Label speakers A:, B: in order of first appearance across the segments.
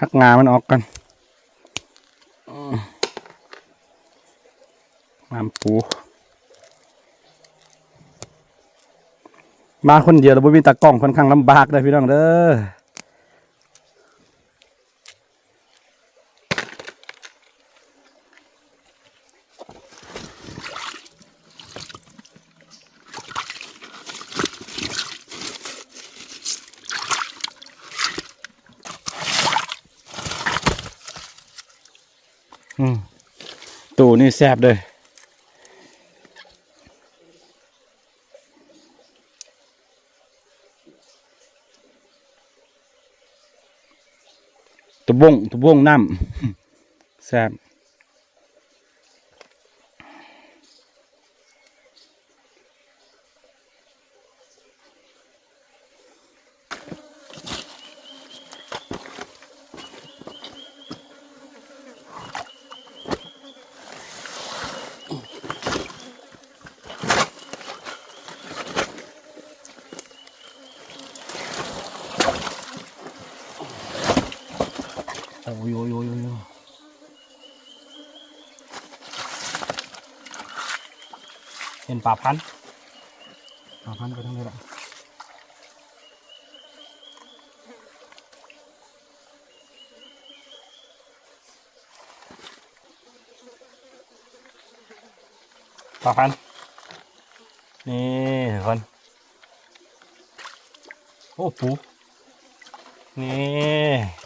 A: หักงามันออกกันน้ำปูมาคนเดียวแล้วบ่มีตากล้องค่อนข้างลำบากเลยพี่น้องเด้อตู้นี่แซ่บเลยตุบงน้ำแซ่บโอ้ยเห็นปลาพันไปทางนี้แหละปลาพันนี่ทุกคนโอ้ปูนี่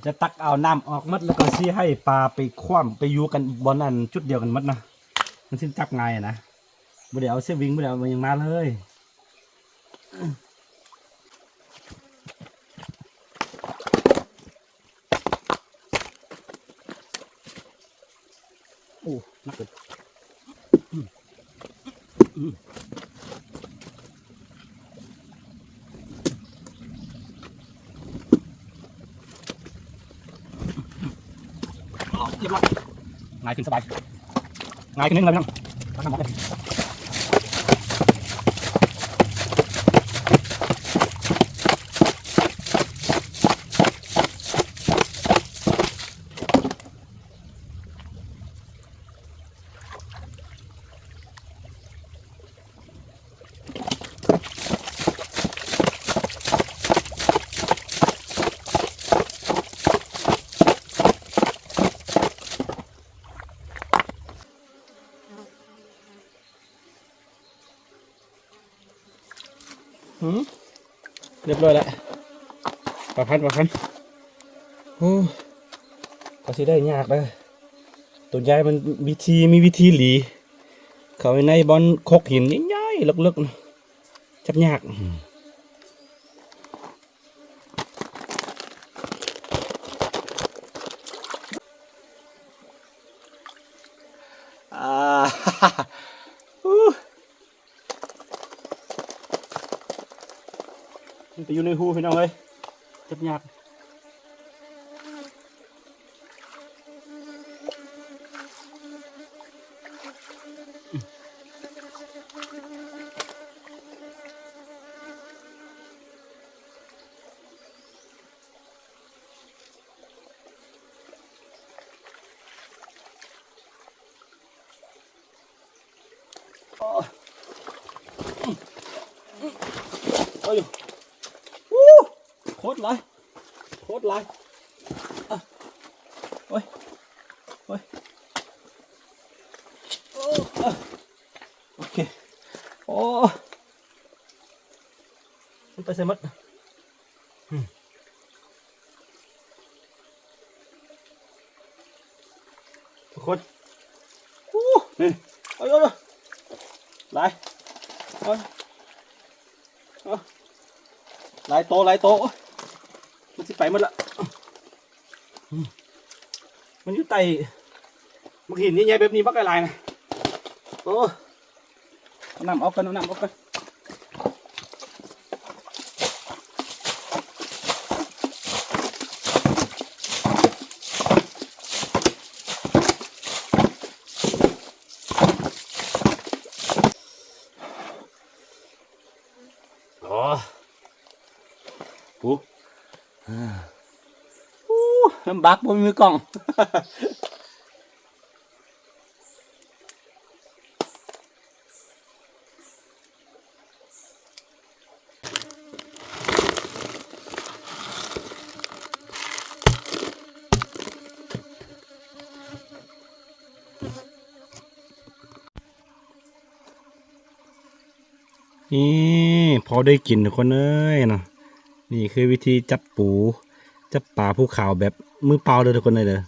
A: จะตักเอาน้ำออกมัดแล้วก็ซี้ให้ปลาไปคว่ำไปอยู่กันบนอันจุดเดียวกันมัดนะมันสิ้นจับไงนะบ่ได้เอาเส้นวิ่งบ่ได้เอามันยังมาเลยโอ้นักเลยเรียบร้อยง่ายขึ้นสบายง่ายขึ้นนิดนึงเลยพี่น้องตั้งน้ำหมดเลยเรียบร้อยแล้วปลาพันโอ้ก็สิได้ยากเลยตัวใหญ่มันมีวิธีหลีเขาในบอลคกหินใหญ่ๆลึกๆนะจับยากมันไปอยู่ในหูพี่น้องเลยจับยากโอ้ยโคตรไรโอ้ยโอเคโอ้มันไปเสียมัดทุกคนนี่โอ้ยไรโอ้ย หลายโตหลายโตมันสิไปหมดละมันอยู่ใต้มันหินนี่ใหญ่แบบนี้บักอะไรนะโอ้น้ำเอากันน้ำเอากันลำบากบนมือกล่องนี่พอได้กินทุกคนเอ้ยเนาะนี่คือวิธีจับปูจับปลาภูเขาแบบมือเปล่าเลยทุกคนเลยเด้อ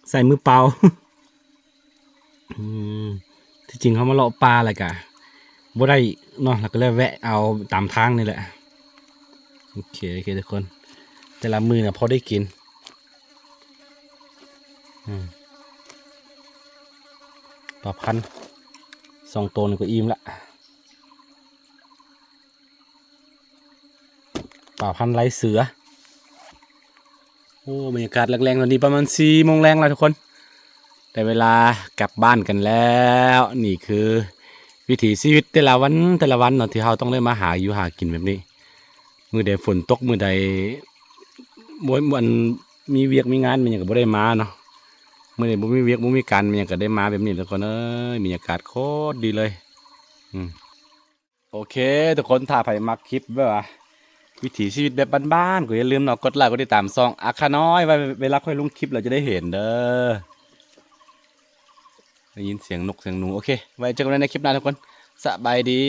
A: ใส่มือเปล่า ที่จริงเขามาเลาะปลาอะไรกะบ่ได้เนาะแล้วก็เลยแวะเอาตามทางนี่แหละโอเคทุกคนแต่ละมือเนี่ยพอได้กินปลาพัน2 ตัวนี่ก็อิ่มละปลาพันไร้เสือโอ้บรรยากาศแรงๆตอนนี้ประมาณ4 โมงแรงแล้วทุกคนแต่เวลากลับบ้านกันแล้วนี่คือวิถีชีวิตแต่ละวันเนาะที่เราต้องได้มาหาอยู่หากินแบบนี้มือใดฝนตกมือใดมันมีเวียกมีงานมันยังก็บ่ได้มาเนาะมือใดบ่มีเวียกบ่มีการมันยังก็ได้มาแบบนี้ทุกคนเอ้ยบรรยากาศโคตรดีเลยโอเคทุกคนถ้าใครมักคลิปแบบว่าวิถีชีวิตแบบบ้านๆก็อย่าลืมเนาะกดไลค์กดติดตามช่องอาคาน้อยไว้เวลาค่อยลงคลิปเราจะได้เห็นเด้อได้ยินเสียงนกเสียงหนูโอเคไว้เจอกันในคลิปหน้าทุกคนสบายดี